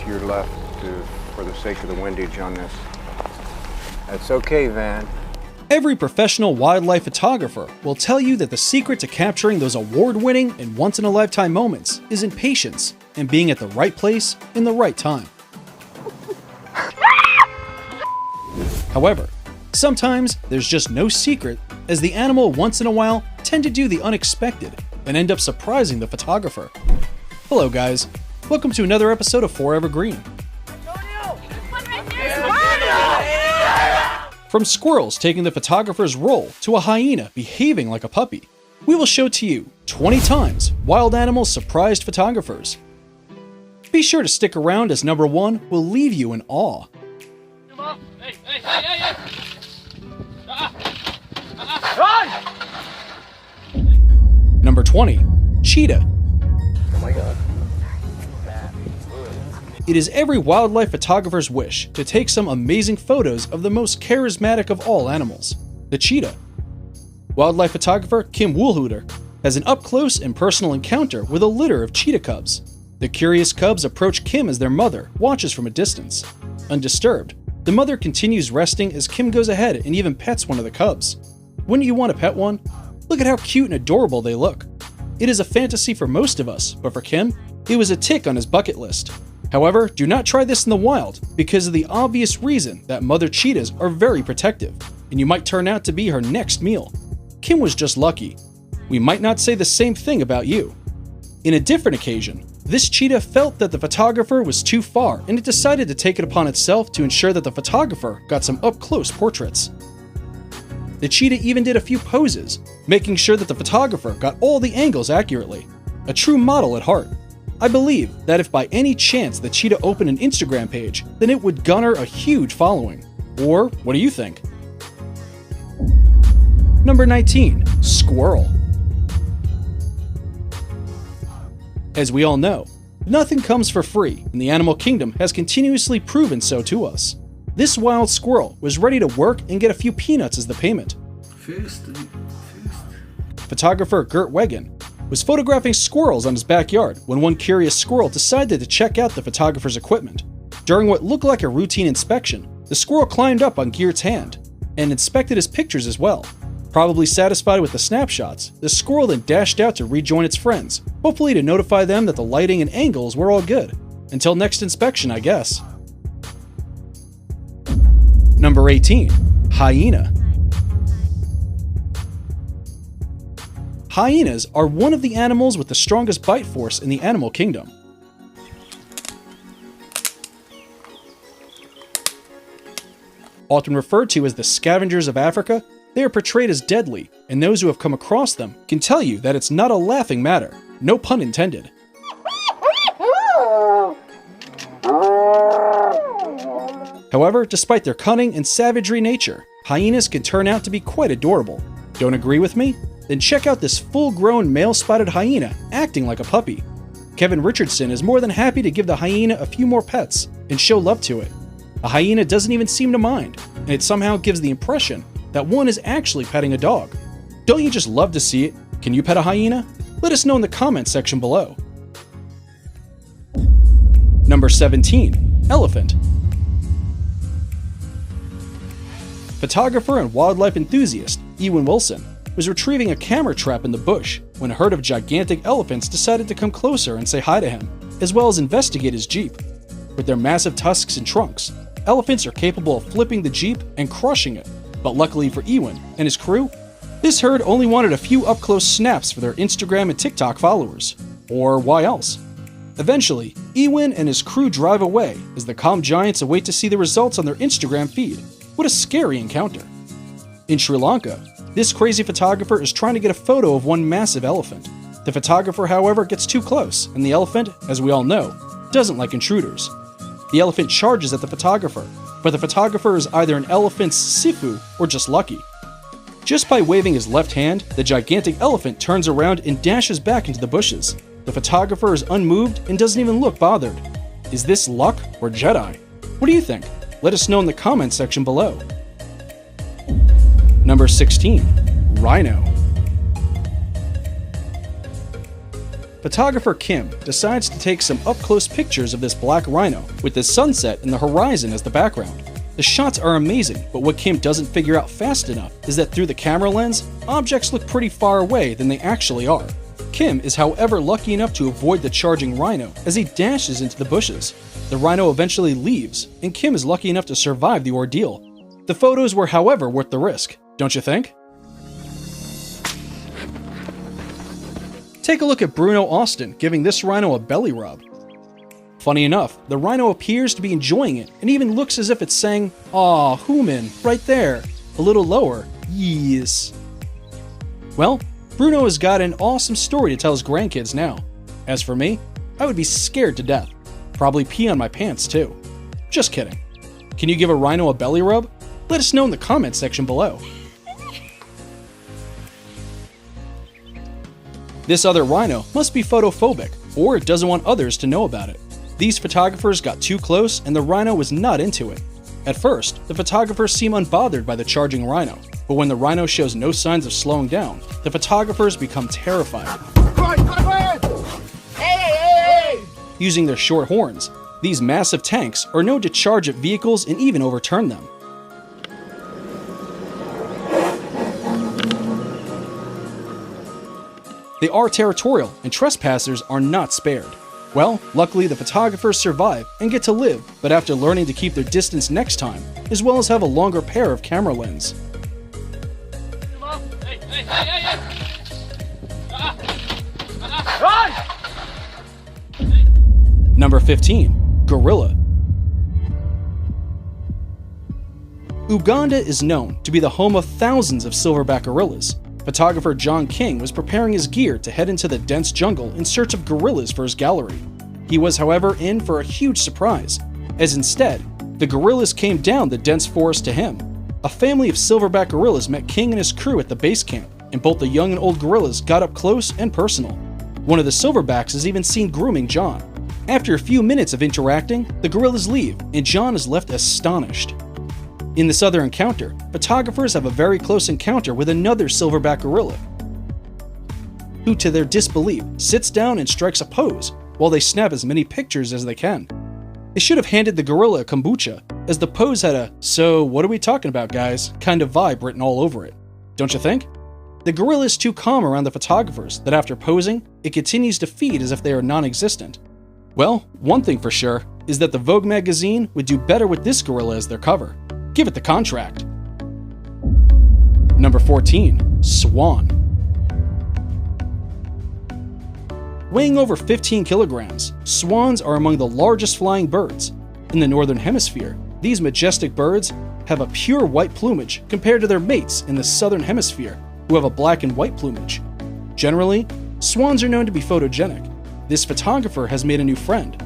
to your left for the sake of the windage on this. That's okay, Van. Every professional wildlife photographer will tell you that the secret to capturing those award-winning and once-in-a-lifetime moments is in patience and being at the right place in the right time. However, sometimes there's just no secret, as the animal once in a while tend to do the unexpected and end up surprising the photographer. Hello guys, welcome to another episode of Forever Green. From squirrels taking the photographer's role to a hyena behaving like a puppy, we will show to you 20 times wild animals surprised photographers. Be sure to stick around as number 1 will leave you in awe. Number 20. Cheetah. Oh my god. It is every wildlife photographer's wish to take some amazing photos of the most charismatic of all animals, the cheetah. Wildlife photographer Kim Woolhooter has an up-close and personal encounter with a litter of cheetah cubs. The curious cubs approach Kim as their mother watches from a distance. Undisturbed, the mother continues resting as Kim goes ahead and even pets one of the cubs. Wouldn't you want to pet one? Look at how cute and adorable they look. It is a fantasy for most of us, but for Kim, it was a tick on his bucket list. However, do not try this in the wild because of the obvious reason that mother cheetahs are very protective, and you might turn out to be her next meal. Kim was just lucky. We might not say the same thing about you. In a different occasion, this cheetah felt that the photographer was too far and it decided to take it upon itself to ensure that the photographer got some up-close portraits. The cheetah even did a few poses, making sure that the photographer got all the angles accurately. A true model at heart. I believe that if by any chance the cheetah opened an Instagram page, then it would garner a huge following. Or what do you think? Number 19. Squirrel. As we all know, nothing comes for free, and the animal kingdom has continuously proven so to us. This wild squirrel was ready to work and get a few peanuts as the payment. Photographer Gert Wegen was photographing squirrels on his backyard when one curious squirrel decided to check out the photographer's equipment. During what looked like a routine inspection, the squirrel climbed up on Gert's hand and inspected his pictures as well. Probably satisfied with the snapshots, the squirrel then dashed out to rejoin its friends, hopefully to notify them that the lighting and angles were all good. Until next inspection, I guess. Number 18. Hyena. Hyenas are one of the animals with the strongest bite force in the animal kingdom. Often referred to as the scavengers of Africa, they are portrayed as deadly, and those who have come across them can tell you that it's not a laughing matter, no pun intended. However, despite their cunning and savagery nature, hyenas can turn out to be quite adorable. Don't agree with me? Then check out this full-grown male-spotted hyena acting like a puppy. Kevin Richardson is more than happy to give the hyena a few more pets and show love to it. A hyena doesn't even seem to mind, and it somehow gives the impression that one is actually petting a dog. Don't you just love to see it? Can you pet a hyena? Let us know in the comments section below. Number 17. Elephant. Photographer and wildlife enthusiast Ewan Wilson was retrieving a camera trap in the bush when a herd of gigantic elephants decided to come closer and say hi to him, as well as investigate his Jeep. With their massive tusks and trunks, elephants are capable of flipping the Jeep and crushing it, but luckily for Ewan and his crew, this herd only wanted a few up-close snaps for their Instagram and TikTok followers. Or why else? Eventually, Ewan and his crew drive away as the calm giants await to see the results on their Instagram feed. What a scary encounter. In Sri Lanka, this crazy photographer is trying to get a photo of one massive elephant. The photographer, however, gets too close, and the elephant, as we all know, doesn't like intruders. The elephant charges at the photographer, but the photographer is either an elephant's sifu or just lucky. Just by waving his left hand, the gigantic elephant turns around and dashes back into the bushes. The photographer is unmoved and doesn't even look bothered. Is this luck or Jedi? What do you think? Let us know in the comments section below. Number 16. Rhino. photographer Kim decides to take some up-close pictures of this black rhino with the sunset and the horizon as the background. The shots are amazing, but what Kim doesn't figure out fast enough is that through the camera lens, objects look pretty far away than they actually are. Kim is however lucky enough to avoid the charging rhino as he dashes into the bushes. The rhino eventually leaves, and Kim is lucky enough to survive the ordeal. The photos were however worth the risk, don't you think? Take a look at Bruno Austin giving this rhino a belly rub. Funny enough, the rhino appears to be enjoying it and even looks as if it's saying, "Aw, human, right there, a little lower, yes." Well, Bruno has got an awesome story to tell his grandkids now. As for me, I would be scared to death. Probably pee on my pants too. Just kidding. Can you give a rhino a belly rub? Let us know in the comment section below. This other rhino must be photophobic, or it doesn't want others to know about it. These photographers got too close and the rhino was not into it. At first, the photographers seem unbothered by the charging rhino, but when the rhino shows no signs of slowing down, the photographers become terrified. Using their short horns, these massive tanks are known to charge at vehicles and even overturn them. They are territorial, and trespassers are not spared. Well, luckily the photographers survive and get to live, but after learning to keep their distance next time, as well as have a longer pair of camera lens. Number 15. Gorilla. Uganda is known to be the home of thousands of silverback gorillas. Photographer John King was preparing his gear to head into the dense jungle in search of gorillas for his gallery. He was, however, in for a huge surprise, as instead, the gorillas came down the dense forest to him. A family of silverback gorillas met King and his crew at the base camp, and both the young and old gorillas got up close and personal. One of the silverbacks is even seen grooming John. After a few minutes of interacting, the gorillas leave, and John is left astonished. In this other encounter, photographers have a very close encounter with another silverback gorilla, who to their disbelief sits down and strikes a pose while they snap as many pictures as they can. They should have handed the gorilla a kombucha, as the pose had a "so what are we talking about guys" kind of vibe written all over it. Don't you think? The gorilla is too calm around the photographers that after posing, it continues to feed as if they are non-existent. Well, one thing for sure is that the Vogue magazine would do better with this gorilla as their cover. Give it the contract. Number 14. Swan. Weighing over 15 kilograms, swans are among the largest flying birds. In the northern hemisphere, these majestic birds have a pure white plumage compared to their mates in the southern hemisphere, who have a black and white plumage. Generally, swans are known to be photogenic. This photographer has made a new friend.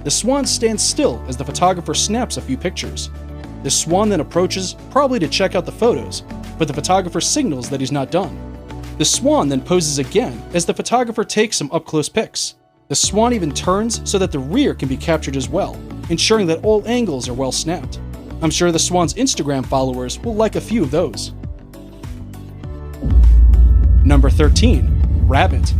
The swan stands still as the photographer snaps a few pictures. The swan then approaches, probably to check out the photos, but the photographer signals that he's not done. The swan then poses again as the photographer takes some up-close pics. The swan even turns so that the rear can be captured as well, ensuring that all angles are well snapped. I'm sure the swan's Instagram followers will like a few of those. Number 13. Rabbit.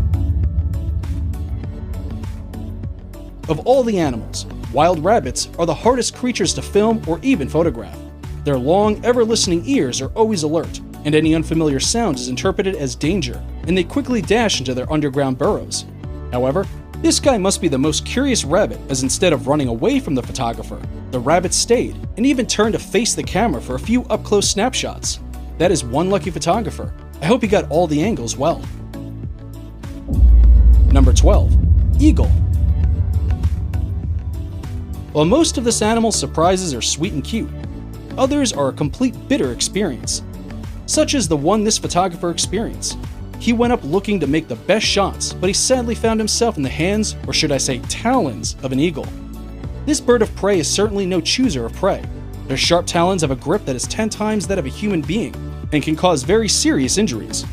Of all the animals, wild rabbits are the hardest creatures to film or even photograph. Their long, ever-listening ears are always alert, and any unfamiliar sound is interpreted as danger, and they quickly dash into their underground burrows. However, this guy must be the most curious rabbit, as instead of running away from the photographer, the rabbit stayed and even turned to face the camera for a few up-close snapshots. That is one lucky photographer. I hope he got all the angles well. Number 12. Eagle. While most of this animal's surprises are sweet and cute, others are a complete bitter experience, such as the one this photographer experienced. He went up looking to make the best shots, but he sadly found himself in the hands, or should I say talons, of an eagle. This bird of prey is certainly no chooser of prey. Their sharp talons have a grip that is 10 times that of a human being, and can cause very serious injuries.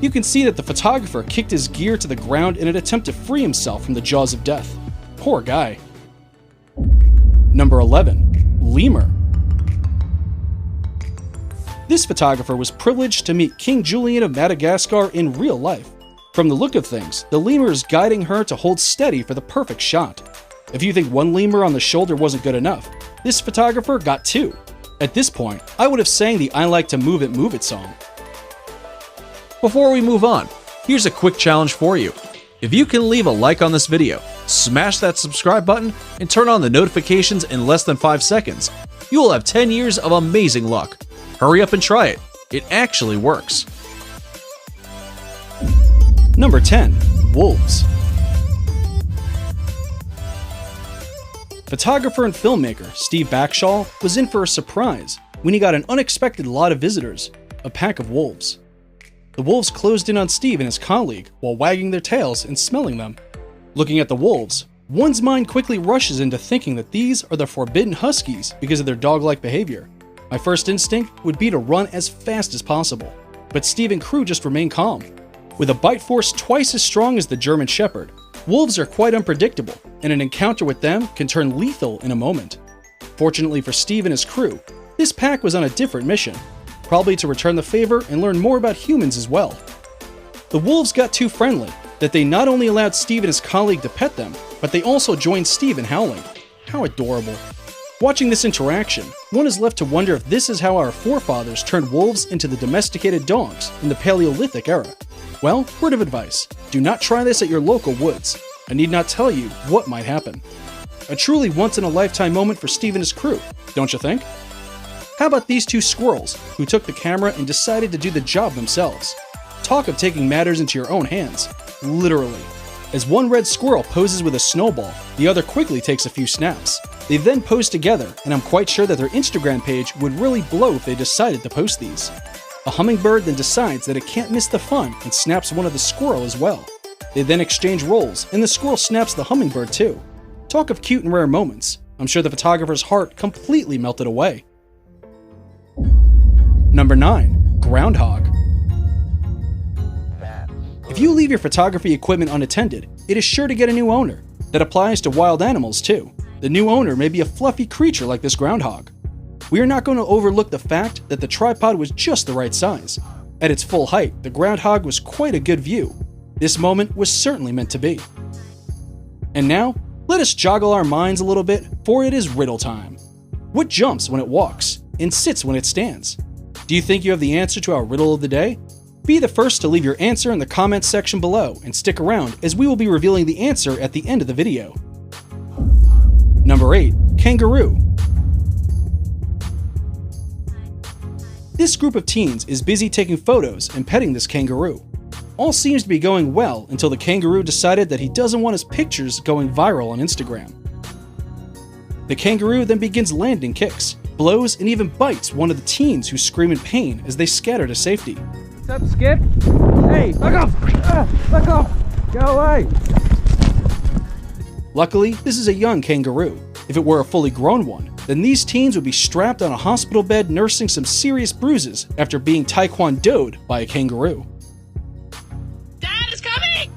You can see that the photographer kicked his gear to the ground in an attempt to free himself from the jaws of death. Poor guy. Number 11. Lemur. This photographer was privileged to meet King Julian of Madagascar in real life. From the look of things, the lemur is guiding her to hold steady for the perfect shot. If you think one lemur on the shoulder wasn't good enough, this photographer got two. At this point, I would have sang the I Like to Move It song. Before we move on, here's a quick challenge for you. If you can leave a like on this video, smash that subscribe button, and turn on the notifications in less than 5 seconds, you will have 10 years of amazing luck. Hurry up and try it. It actually works. Number 10. Wolves. Photographer and filmmaker Steve Backshall was in for a surprise when he got an unexpected lot of visitors, a pack of wolves. The wolves closed in on Steve and his colleague while wagging their tails and smelling them. Looking at the wolves, one's mind quickly rushes into thinking that these are the forbidden huskies because of their dog-like behavior. My first instinct would be to run as fast as possible, but Steve and crew just remain calm. With a bite force twice as strong as the German Shepherd, wolves are quite unpredictable, and an encounter with them can turn lethal in a moment. Fortunately for Steve and his crew, this pack was on a different mission, probably to return the favor and learn more about humans as well. The wolves got too friendly that they not only allowed Steve and his colleague to pet them, but they also joined Steve in howling. How adorable. Watching this interaction, one is left to wonder if this is how our forefathers turned wolves into the domesticated dogs in the Paleolithic era. Well, word of advice, do not try this at your local woods. I need not tell you what might happen. A truly once-in-a-lifetime moment for Steve and his crew, don't you think? How about these two squirrels who took the camera and decided to do the job themselves? Talk of taking matters into your own hands, literally. As one red squirrel poses with a snowball, the other quickly takes a few snaps. They then pose together, and I'm quite sure that their Instagram page would really blow if they decided to post these. A hummingbird then decides that it can't miss the fun and snaps one of the squirrel as well. They then exchange roles, and the squirrel snaps the hummingbird too. Talk of cute and rare moments. I'm sure the photographer's heart completely melted away. Number 9. Groundhog. If you leave your photography equipment unattended, it is sure to get a new owner. That applies to wild animals too. The new owner may be a fluffy creature like this groundhog. We are not going to overlook the fact that the tripod was just the right size. At its full height, the groundhog was quite a good view. This moment was certainly meant to be. And now, let us joggle our minds a little bit, for it is riddle time. What jumps when it walks and sits when it stands? Do you think you have the answer to our riddle of the day? Be the first to leave your answer in the comments section below and stick around as we will be revealing the answer at the end of the video. Number 8. Kangaroo. This group of teens is busy taking photos and petting this kangaroo. All seems to be going well until the kangaroo decided that he doesn't want his pictures going viral on Instagram. The kangaroo then begins landing kicks, blows, and even bites one of the teens who scream in pain as they scatter to safety. What's up, Skip? Hey, back off! Back off! Go away! Luckily, this is a young kangaroo. If it were a fully grown one, then these teens would be strapped on a hospital bed nursing some serious bruises after being taekwondoed by a kangaroo. Dad is coming!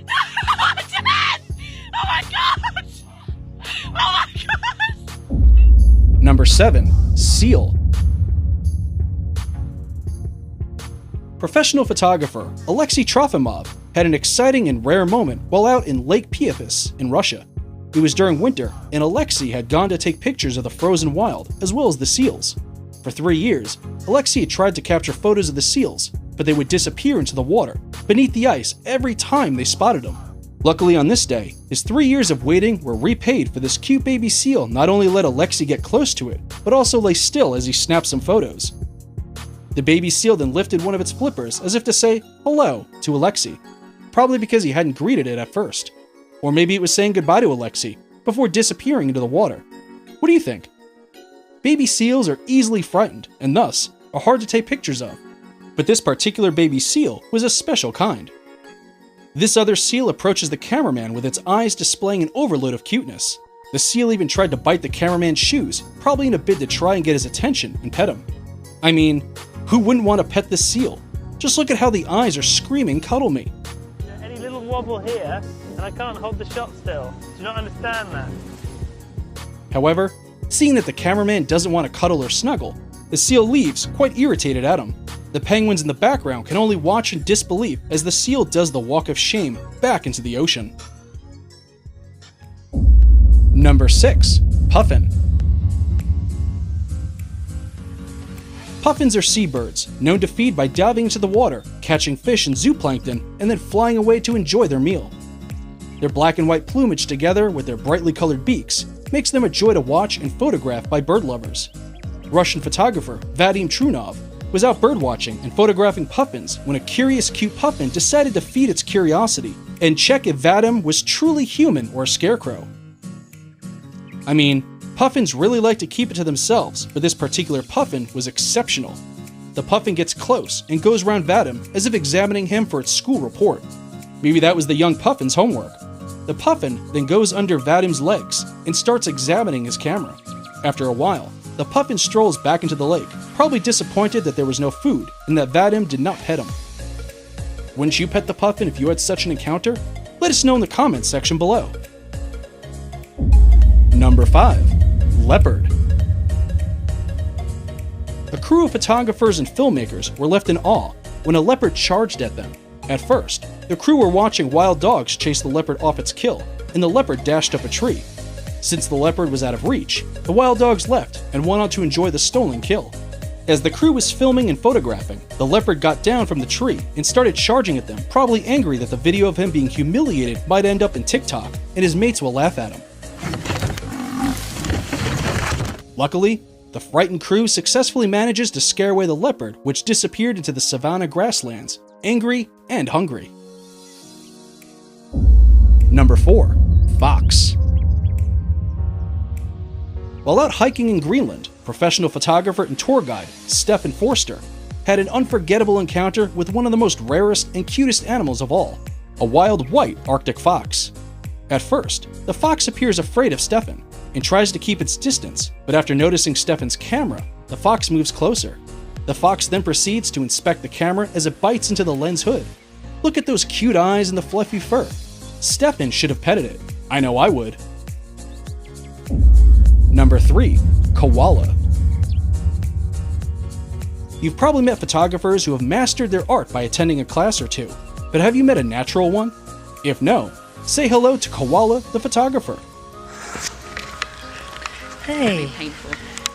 Dad! Oh my gosh! Oh my gosh! Number 7. Seal. Professional photographer Alexei Trofimov had an exciting and rare moment while out in Lake Pyatis in Russia. It was during winter, and Alexei had gone to take pictures of the frozen wild as well as the seals. For 3 years, Alexei had tried to capture photos of the seals, but they would disappear into the water, beneath the ice every time they spotted them. Luckily on this day, his 3 years of waiting were repaid, for this cute baby seal not only let Alexei get close to it, but also lay still as he snapped some photos. The baby seal then lifted one of its flippers as if to say hello to Alexei, probably because he hadn't greeted it at first. Or maybe it was saying goodbye to Alexei before disappearing into the water. What do you think? Baby seals are easily frightened and thus are hard to take pictures of. But this particular baby seal was a special kind. This other seal approaches the cameraman with its eyes displaying an overload of cuteness. The seal even tried to bite the cameraman's shoes, probably in a bid to try and get his attention and pet him. I mean, who wouldn't want to pet this seal? Just look at how the eyes are screaming, "Cuddle me." Any little wobble here, and I can't hold the shot still. Do you not understand that? However, seeing that the cameraman doesn't want to cuddle or snuggle, the seal leaves, quite irritated at him. The penguins in the background can only watch in disbelief as the seal does the walk of shame back into the ocean. Number 6. Puffin. Puffins are seabirds, known to feed by diving into the water, catching fish and zooplankton, and then flying away to enjoy their meal. Their black and white plumage together with their brightly colored beaks makes them a joy to watch and photograph by bird lovers. Russian photographer Vadim Trunov was out birdwatching and photographing puffins when a curious cute puffin decided to feed its curiosity and check if Vadim was truly human or a scarecrow. I mean, puffins really like to keep it to themselves, but this particular puffin was exceptional. The puffin gets close and goes around Vadim as if examining him for its school report. Maybe that was the young puffin's homework. The puffin then goes under Vadim's legs and starts examining his camera. After a while, the puffin strolls back into the lake, probably disappointed that there was no food and that Vadim did not pet him. Wouldn't you pet the puffin if you had such an encounter? Let us know in the comments section below. Number 5. Leopard. A crew of photographers and filmmakers were left in awe when a leopard charged at them. At first, the crew were watching wild dogs chase the leopard off its kill, and the leopard dashed up a tree. Since the leopard was out of reach, the wild dogs left and went on to enjoy the stolen kill. As the crew was filming and photographing, the leopard got down from the tree and started charging at them, probably angry that the video of him being humiliated might end up in TikTok, and his mates will laugh at him. Luckily, the frightened crew successfully manages to scare away the leopard, which disappeared into the savanna grasslands, angry and hungry. Number 4. Fox. While out hiking in Greenland, professional photographer and tour guide Stefan Forster had an unforgettable encounter with one of the most rarest and cutest animals of all, a wild white Arctic fox. At first, the fox appears afraid of Stefan and tries to keep its distance, but after noticing Stefan's camera, the fox moves closer. The fox then proceeds to inspect the camera as it bites into the lens hood. Look at those cute eyes and the fluffy fur. Stefan should have petted it. I know I would. Number 3. Koala. You've probably met photographers who have mastered their art by attending a class or two, but have you met a natural one? If no, say hello to Koala the photographer. Hey.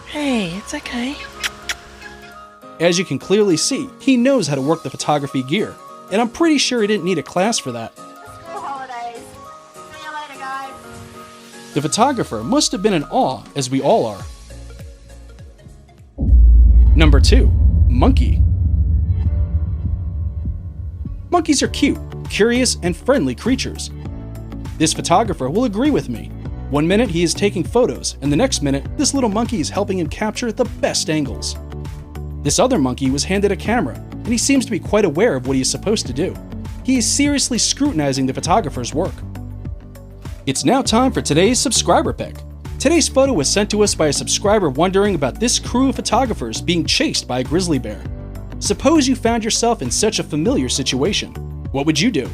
Hey, it's okay. As you can clearly see, he knows how to work the photography gear, and I'm pretty sure he didn't need a class for that. Holidays. See you later, guys. The photographer must have been in awe, as we all are. Number 2. Monkey. Monkeys are cute, curious, and friendly creatures. This photographer will agree with me. One minute he is taking photos, and the next minute this little monkey is helping him capture the best angles. This other monkey was handed a camera, and he seems to be quite aware of what he is supposed to do. He is seriously scrutinizing the photographer's work. It's now time for today's subscriber pick. Today's photo was sent to us by a subscriber wondering about this crew of photographers being chased by a grizzly bear. Suppose you found yourself in such a familiar situation. What would you do?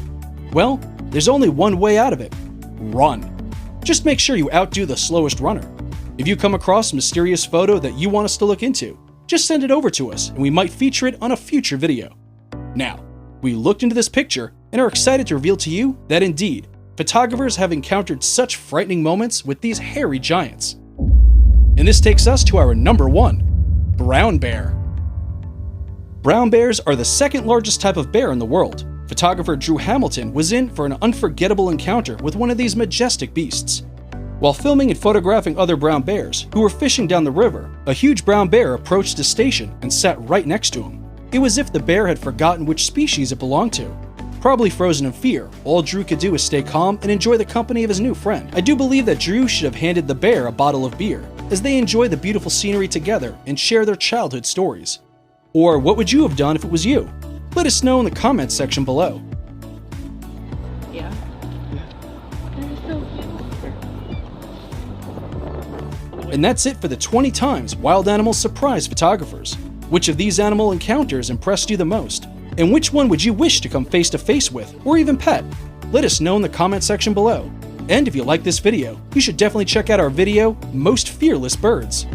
Well, there's only one way out of it. Run. Just make sure you outdo the slowest runner. If you come across a mysterious photo that you want us to look into, just send it over to us and we might feature it on a future video. Now, we looked into this picture and are excited to reveal to you that indeed, photographers have encountered such frightening moments with these hairy giants. And this takes us to our number 1, brown bear. Brown bears are the second largest type of bear in the world. Photographer Drew Hamilton was in for an unforgettable encounter with one of these majestic beasts. While filming and photographing other brown bears who were fishing down the river, a huge brown bear approached his station and sat right next to him. It was as if the bear had forgotten which species it belonged to. Probably frozen in fear, all Drew could do was stay calm and enjoy the company of his new friend. I do believe that Drew should have handed the bear a bottle of beer, as they enjoy the beautiful scenery together and share their childhood stories. Or what would you have done if it was you? Let us know in the comments section below. Yeah. And that's it for the 20 times wild animals surprise photographers. Which of these animal encounters impressed you the most? And which one would you wish to come face to face with, or even pet? Let us know in the comment section below. And if you like this video, you should definitely check out our video, Most Fearless Birds.